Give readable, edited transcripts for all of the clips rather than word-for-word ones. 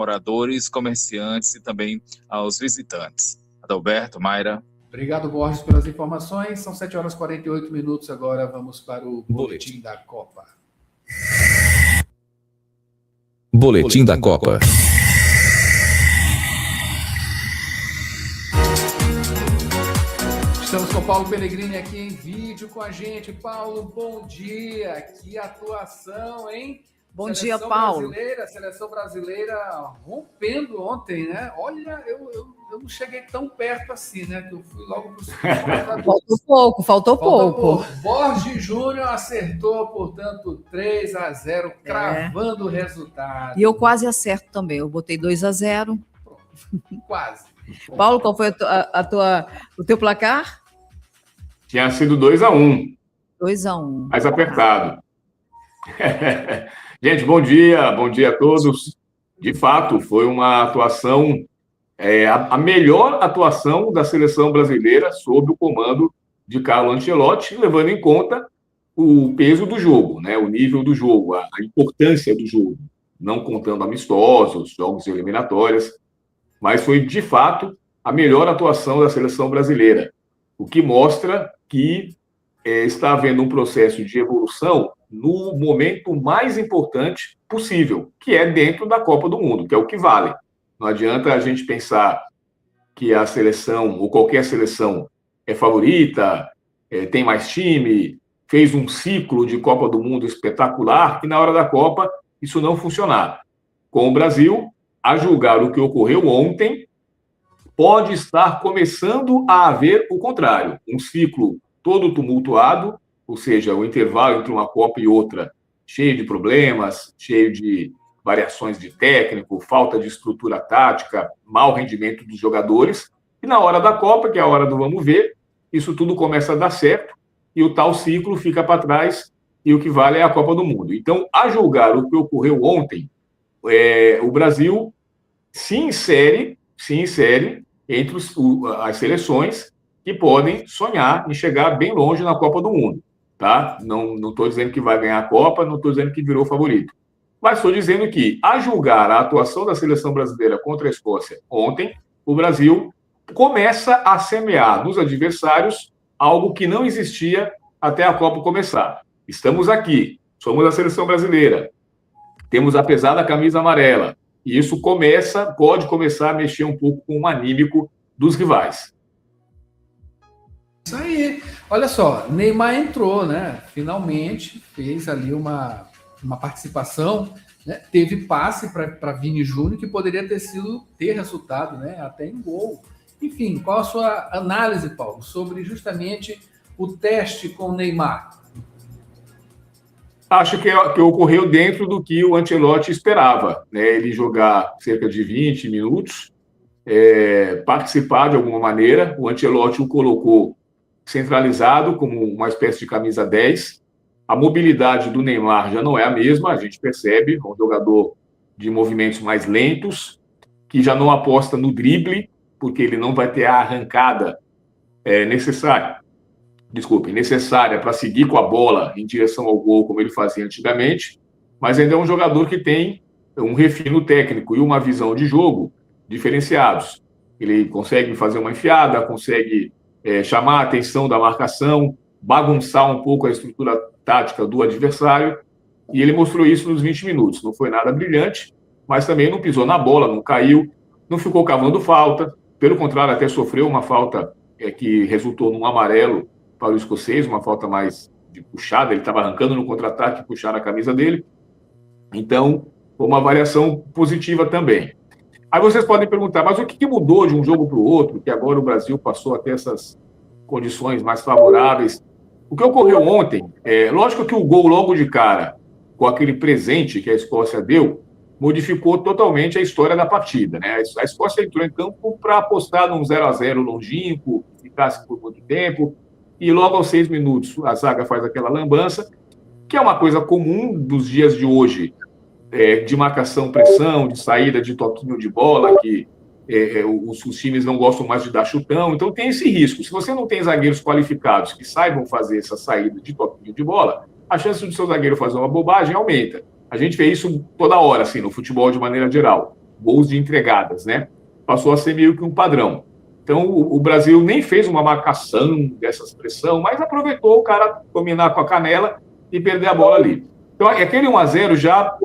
moradores, comerciantes e também aos visitantes. Adalberto, Mayra. Obrigado, Borges, pelas informações. São 7h48 agora. Vamos para o Boletim da Copa. Boletim da Copa. Estamos com o Paulo Pellegrini aqui em vídeo com a gente. Paulo, bom dia. Que atuação, hein? Bom dia, Paulo. Seleção brasileira rompendo ontem, né? Olha, eu não cheguei tão perto assim, né? Que eu fui logo para o Faltou pouco. Borges Júnior acertou, portanto, 3-0, cravando o resultado. E eu quase acerto também. Eu botei 2-0. Quase. Paulo, qual foi o teu placar? Tinha sido 2-1. 2-1. Mais apertado. Gente, bom dia a todos. De fato, foi uma atuação, a melhor atuação da seleção brasileira sob o comando de Carlo Ancelotti, levando em conta o peso do jogo, né? O nível do jogo, a importância do jogo, não contando amistosos, jogos eliminatórios, mas foi, de fato, a melhor atuação da seleção brasileira, o que mostra que está havendo um processo de evolução no momento mais importante possível, que é dentro da Copa do Mundo, que é o que vale. Não adianta a gente pensar que a seleção, ou qualquer seleção, é favorita, tem mais time, fez um ciclo de Copa do Mundo espetacular, e na hora da Copa isso não funcionar. Com o Brasil, a julgar o que ocorreu ontem, pode estar começando a haver o contrário, um ciclo todo tumultuado, ou seja, o intervalo entre uma Copa e outra, cheio de problemas, cheio de variações de técnico, falta de estrutura tática, mau rendimento dos jogadores, e na hora da Copa, que é a hora do vamos ver, isso tudo começa a dar certo, e o tal ciclo fica para trás, e o que vale é a Copa do Mundo. Então, a julgar o que ocorreu ontem, o Brasil se insere entre as seleções que podem sonhar em chegar bem longe na Copa do Mundo. Tá? Não estou dizendo que vai ganhar a Copa, não estou dizendo que virou favorito. Mas estou dizendo que, a julgar a atuação da seleção brasileira contra a Escócia ontem, o Brasil começa a semear nos adversários algo que não existia até a Copa começar. Estamos aqui, somos a seleção brasileira, temos a pesada camisa amarela, e isso pode começar a mexer um pouco com o anímico dos rivais. Isso aí. Olha só, Neymar entrou, né? Finalmente fez ali uma participação, né? Teve passe para Vini Júnior que poderia ter resultado, né? Até em gol. Enfim, qual a sua análise, Paulo, sobre justamente o teste com o Neymar? Acho que ocorreu dentro do que o Ancelotti esperava, né? Ele jogar cerca de 20 minutos, participar de alguma maneira. O Ancelotti o colocou centralizado como uma espécie de camisa 10. A mobilidade do Neymar já não é a mesma, a gente percebe, é um jogador de movimentos mais lentos, que já não aposta no drible, porque ele não vai ter a arrancada necessária para seguir com a bola em direção ao gol, como ele fazia antigamente, mas ainda é um jogador que tem um refino técnico e uma visão de jogo diferenciados. Ele consegue fazer uma enfiada, consegue chamar a atenção da marcação, bagunçar um pouco a estrutura tática do adversário, e ele mostrou isso nos 20 minutos. Não foi nada brilhante, mas também não pisou na bola, não caiu, não ficou cavando falta, pelo contrário, até sofreu uma falta que resultou num amarelo para o escocês, uma falta mais de puxada, ele estava arrancando no contra-ataque e puxaram a camisa dele. Então, foi uma variação positiva também. Aí vocês podem perguntar, mas o que mudou de um jogo para o outro, que agora o Brasil passou a ter essas condições mais favoráveis? O que ocorreu ontem, lógico que o gol logo de cara, com aquele presente que a Escócia deu, modificou totalmente a história da partida, né? A Escócia entrou em campo para apostar num 0-0 longínquo, ficasse por muito tempo, e logo aos 6 minutos a zaga faz aquela lambança, que é uma coisa comum dos dias de hoje, de marcação-pressão, de saída de toquinho de bola, que os times não gostam mais de dar chutão, então tem esse risco. Se você não tem zagueiros qualificados que saibam fazer essa saída de toquinho de bola, a chance do seu zagueiro fazer uma bobagem aumenta. A gente vê isso toda hora, assim, no futebol de maneira geral. gols de entregadas, né? Passou a ser meio que um padrão. Então, o Brasil nem fez uma marcação dessa expressão, mas aproveitou o cara dominar com a canela e perder a bola ali. Então, aquele 1-0 já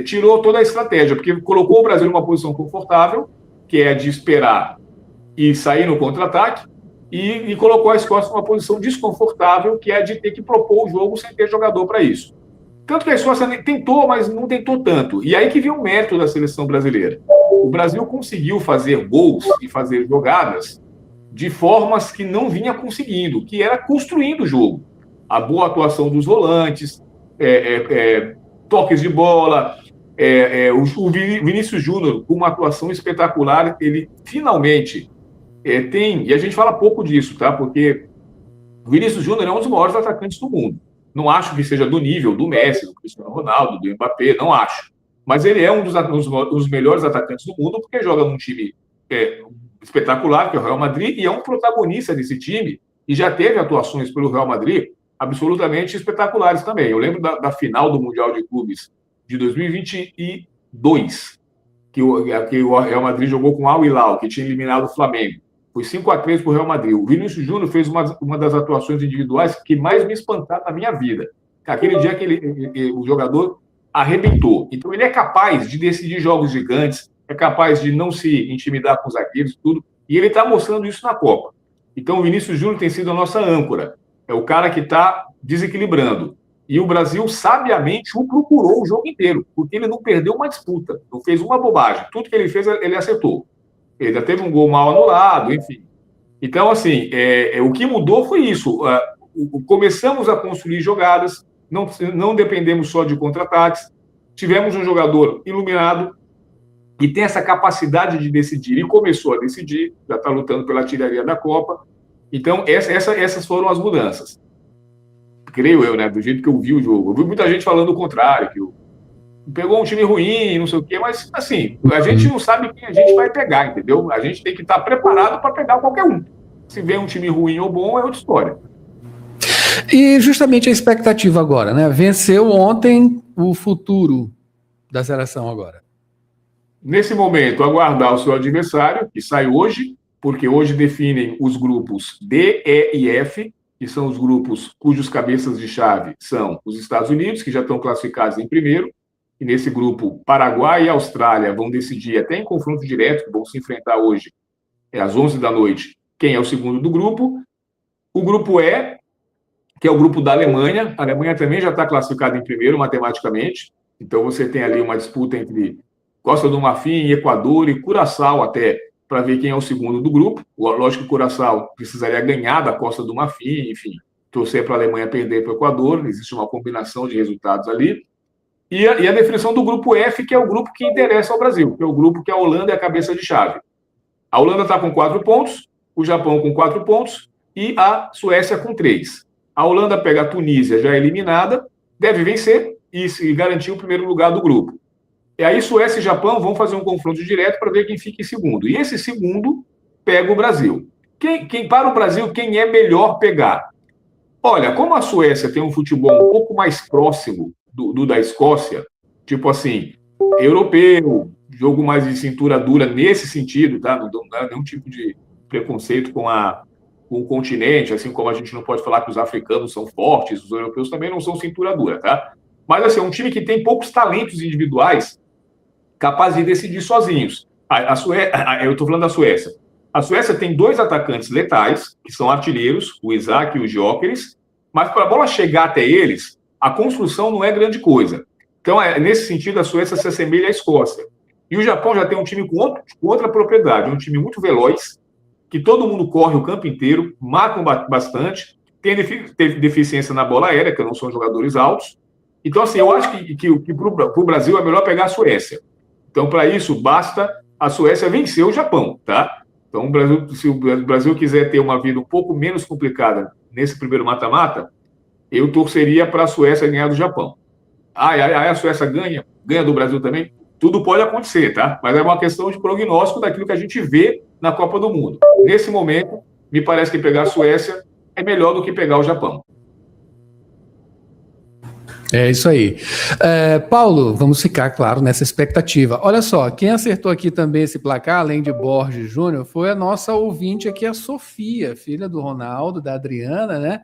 tirou toda a estratégia, porque colocou o Brasil numa posição confortável, que é de esperar e sair no contra-ataque, e colocou a Escócia numa posição desconfortável, que é de ter que propor o jogo sem ter jogador para isso. Tanto que a Escócia tentou, mas não tentou tanto. E aí que vem o mérito da seleção brasileira. O Brasil conseguiu fazer gols e fazer jogadas de formas que não vinha conseguindo, que era construindo o jogo. A boa atuação dos volantes, toques de bola, o Vinícius Júnior, com uma atuação espetacular, ele finalmente tem, e a gente fala pouco disso, tá? Porque o Vinícius Júnior é um dos maiores atacantes do mundo. Não acho que seja do nível do Messi, do Cristiano Ronaldo, do Mbappé, não acho. Mas ele é um dos melhores atacantes do mundo, porque joga num time espetacular, que é o Real Madrid, e é um protagonista desse time, e já teve atuações pelo Real Madrid absolutamente espetaculares também. Eu lembro da final do Mundial de Clubes de 2022, que o Real Madrid jogou com o Al Hilal, que tinha eliminado o Flamengo. Foi 5-3 para o Real Madrid. O Vinícius Júnior fez uma das atuações individuais que mais me espantaram na minha vida. Aquele dia que o jogador arrebentou. Então, ele é capaz de decidir jogos gigantes, é capaz de não se intimidar com os zagueiros e tudo, e ele está mostrando isso na Copa. Então, o Vinícius Júnior tem sido a nossa âncora. É o cara que está desequilibrando. E o Brasil, sabiamente, o procurou o jogo inteiro, porque ele não perdeu uma disputa, não fez uma bobagem. Tudo que ele fez, ele acertou. Ele já teve um gol mal anulado, enfim. Então, assim, o que mudou foi isso. Começamos a construir jogadas, não dependemos só de contra-ataques, tivemos um jogador iluminado e tem essa capacidade de decidir, e começou a decidir, já está lutando pela artilharia da Copa. Então, essas foram as mudanças. Creio eu, né? Do jeito que eu vi o jogo. Eu vi muita gente falando o contrário, que pegou um time ruim, não sei o quê, mas, assim, a gente não sabe quem a gente vai pegar, entendeu? A gente tem que estar preparado para pegar qualquer um. Se vem um time ruim ou bom, é outra história. E justamente a expectativa agora, né? Venceu ontem o futuro da seleção agora. Nesse momento, aguardar o seu adversário, que sai hoje, porque hoje definem os grupos D, E e F, que são os grupos cujos cabeças de chave são os Estados Unidos, que já estão classificados em primeiro, e nesse grupo Paraguai e Austrália vão decidir até em confronto direto, que vão se enfrentar hoje, às 11 da noite, quem é o segundo do grupo. O grupo E, que é o grupo da Alemanha. A Alemanha também já está classificada em primeiro matematicamente, então você tem ali uma disputa entre Costa do Marfim, Equador e Curaçao até, para ver quem é o segundo do grupo. Lógico que o Curaçao precisaria ganhar da Costa do Marfim, enfim, torcer para a Alemanha perder para o Equador, existe uma combinação de resultados ali. E a definição do grupo F, que é o grupo que interessa ao Brasil, que é o grupo que a Holanda é a cabeça de chave. A Holanda está com 4 pontos, o Japão com 4 pontos e a Suécia com 3. A Holanda pega a Tunísia já eliminada, deve vencer e se garantir o primeiro lugar do grupo. E aí Suécia e Japão vão fazer um confronto direto para ver quem fica em segundo. E esse segundo pega o Brasil. Para o Brasil, quem é melhor pegar? Olha, como a Suécia tem um futebol um pouco mais próximo do da Escócia, tipo assim, europeu, jogo mais de cintura dura nesse sentido, tá? Não dá nenhum tipo de preconceito com o continente, assim como a gente não pode falar que os africanos são fortes, os europeus também não são cintura dura, tá? Mas, assim, é um time que tem poucos talentos individuais capazes de decidir sozinhos. Eu estou falando da Suécia. A Suécia tem 2 atacantes letais, que são artilheiros, o Isaac e o Gyökeres, mas para a bola chegar até eles, a construção não é grande coisa. Então, nesse sentido, a Suécia se assemelha à Escócia. E o Japão já tem um time com outra propriedade, um time muito veloz, que todo mundo corre o campo inteiro, marcam bastante, tem deficiência na bola aérea, que não são jogadores altos. Então, assim, eu acho que para o Brasil é melhor pegar a Suécia. Então, para isso, basta a Suécia vencer o Japão, tá? Então, se o Brasil quiser ter uma vida um pouco menos complicada nesse primeiro mata-mata, eu torceria para a Suécia ganhar do Japão. A Suécia ganha do Brasil também? Tudo pode acontecer, tá? Mas é uma questão de prognóstico daquilo que a gente vê na Copa do Mundo. Nesse momento, me parece que pegar a Suécia é melhor do que pegar o Japão. É isso aí. Paulo, vamos ficar, claro, nessa expectativa. Olha só, quem acertou aqui também esse placar, além de Borges Júnior, foi a nossa ouvinte aqui, a Sofia, filha do Ronaldo, da Adriana, né?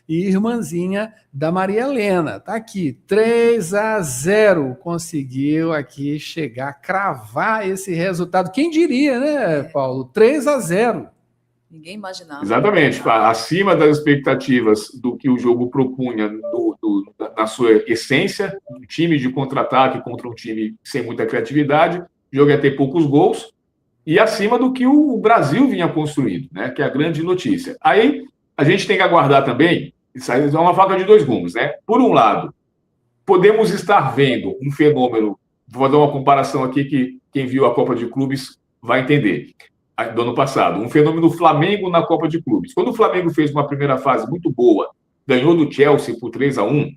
E irmãzinha da Maria Helena. Tá aqui, 3-0. Conseguiu aqui chegar, cravar esse resultado. Quem diria, né, Paulo? 3-0. Ninguém imaginava. Exatamente, acima das expectativas do que o jogo propunha na sua essência, um time de contra-ataque contra um time sem muita criatividade, o jogo ia ter poucos gols, e acima do que o Brasil vinha construindo, né, que é a grande notícia. Aí a gente tem que aguardar também, isso aí é uma faca de dois gumes, né? Por um lado, podemos estar vendo um fenômeno, vou dar uma comparação aqui que quem viu a Copa de Clubes vai entender, do ano passado, um fenômeno Flamengo na Copa de Clubes. Quando o Flamengo fez uma primeira fase muito boa, ganhou do Chelsea por 3-1,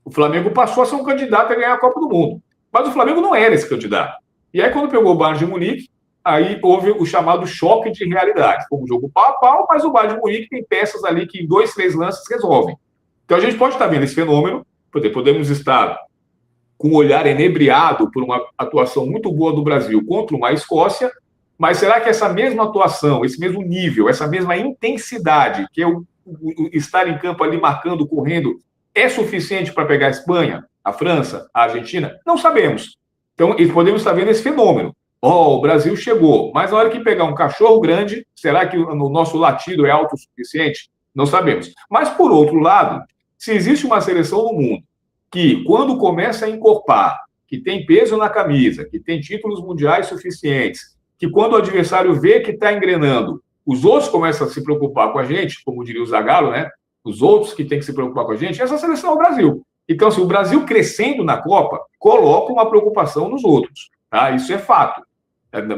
o Flamengo passou a ser um candidato a ganhar a Copa do Mundo. Mas o Flamengo não era esse candidato. E aí, quando pegou o Bayern de Munique, aí houve o chamado choque de realidade. Foi um jogo pau a pau, mas o Bayern de Munique tem peças ali que em 2, 3 lances resolvem. Então a gente pode estar vendo esse fenômeno, podemos estar com o olhar enebriado por uma atuação muito boa do Brasil contra uma Escócia, mas será que essa mesma atuação, esse mesmo nível, essa mesma intensidade, que é o estar em campo ali marcando, correndo, é suficiente para pegar a Espanha, a França, a Argentina? Não sabemos. Então, podemos estar vendo esse fenômeno. O Brasil chegou, mas na hora que pegar um cachorro grande, será que o nosso latido é alto o suficiente? Não sabemos. Mas, por outro lado, se existe uma seleção no mundo que, quando começa a encorpar, que tem peso na camisa, que tem títulos mundiais suficientes, que quando o adversário vê que está engrenando, os outros começam a se preocupar com a gente, como diria o Zagallo, né? Os outros que têm que se preocupar com a gente, essa seleção é o Brasil. Então, se o Brasil crescendo na Copa, coloca uma preocupação nos outros, tá? Isso é fato.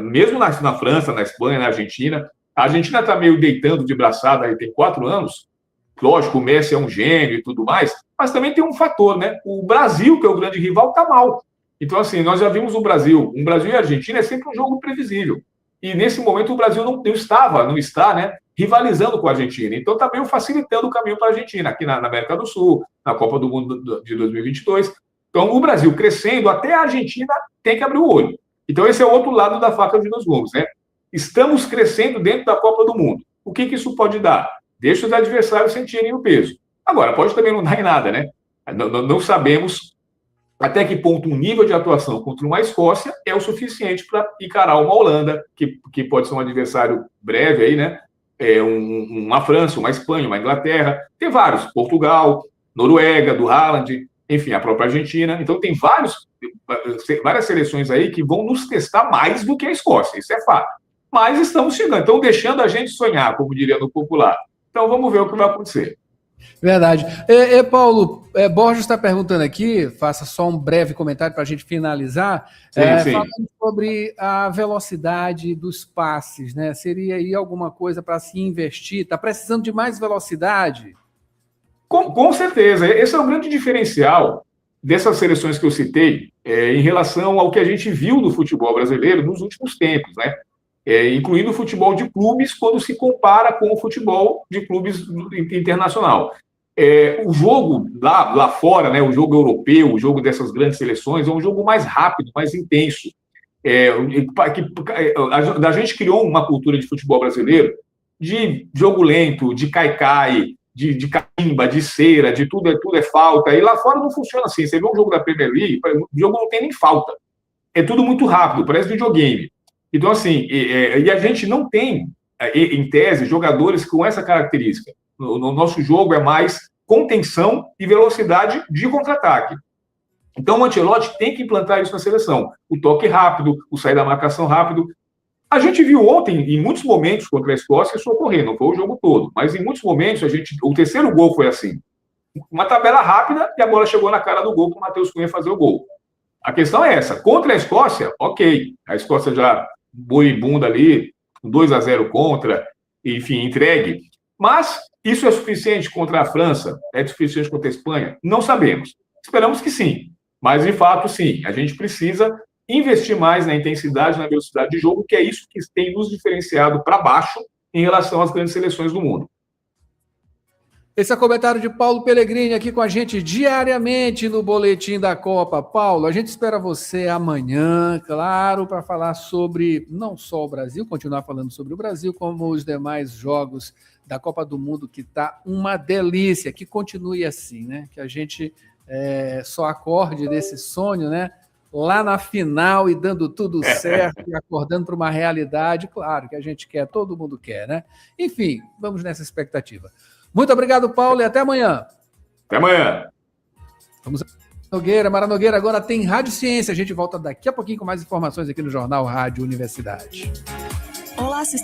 Mesmo na França, na Espanha, na Argentina, a Argentina está meio deitando de braçada, aí tem 4 anos, lógico, o Messi é um gênio e tudo mais, mas também tem um fator, né? O Brasil, que é o grande rival, está mal. Então, assim, nós já vimos o Brasil. Um Brasil e Argentina é sempre um jogo previsível. E, nesse momento, o Brasil não está, né, rivalizando com a Argentina. Então, está meio facilitando o caminho para a Argentina, aqui na América do Sul, na Copa do Mundo de 2022. Então, o Brasil crescendo, até a Argentina tem que abrir o olho. Então, esse é o outro lado da faca de dois gumes, né? Estamos crescendo dentro da Copa do Mundo. O que isso pode dar? Deixa os adversários sentirem o peso. Agora, pode também não dar em nada, né? Não sabemos até que ponto um nível de atuação contra uma Escócia é o suficiente para encarar uma Holanda, que pode ser um adversário breve aí, né? Uma França, uma Espanha, uma Inglaterra, tem vários, Portugal, Noruega, do Haaland, enfim, a própria Argentina. Então tem várias seleções aí que vão nos testar mais do que a Escócia, isso é fato. Mas estamos chegando, estão deixando a gente sonhar, como diria no popular. Então vamos ver o que vai acontecer. Verdade. Paulo, Borges está perguntando aqui, faça só um breve comentário para a gente finalizar, sim. falando sobre a velocidade dos passes, né? Seria aí alguma coisa para se investir? Está precisando de mais velocidade? Com certeza. Esse é o grande diferencial dessas seleções que eu citei em relação ao que a gente viu no futebol brasileiro nos últimos tempos, né? Incluindo o futebol de clubes quando se compara com o futebol de clubes internacional. O jogo lá fora, né, o jogo europeu, o jogo dessas grandes seleções, é um jogo mais rápido, mais intenso. A gente criou uma cultura de futebol brasileiro de jogo lento, de caicai, de carimba, de cera, de tudo é falta. E lá fora não funciona assim. Você vê um jogo da Premier League, o jogo não tem nem falta. É tudo muito rápido, parece videogame. Então, assim, e a gente não tem, em tese, jogadores com essa característica. O nosso jogo é mais contenção e velocidade de contra-ataque. Então, o Ancelotti tem que implantar isso na seleção. O toque rápido, o sair da marcação rápido. A gente viu ontem, em muitos momentos, contra a Escócia, isso ocorrer. Não foi o jogo todo, mas em muitos momentos, o terceiro gol foi assim. Uma tabela rápida e a bola chegou na cara do gol para o Matheus Cunha fazer o gol. A questão é essa. Contra a Escócia, ok. A Escócia já bunda ali, 2-0 contra, enfim, entregue. Mas isso é suficiente contra a França? É suficiente contra a Espanha? Não sabemos. Esperamos que sim. Mas, de fato, sim. A gente precisa investir mais na intensidade, na velocidade de jogo, que é isso que tem nos diferenciado para baixo em relação às grandes seleções do mundo. Esse é o comentário de Paulo Pellegrini aqui com a gente diariamente no Boletim da Copa. Paulo, a gente espera você amanhã, claro, para falar sobre não só o Brasil, continuar falando sobre o Brasil, como os demais jogos da Copa do Mundo, que está uma delícia. Que continue assim, né? Que a gente só acorde desse sonho, né? Lá na final e dando tudo certo e acordando para uma realidade, claro, que a gente quer, todo mundo quer, né? Enfim, vamos nessa expectativa. Muito obrigado, Paulo, e até amanhã. Até amanhã. Vamos Nogueira, Mara Nogueira, agora tem Rádio Ciência. A gente volta daqui a pouquinho com mais informações aqui no Jornal Rádio Universidade.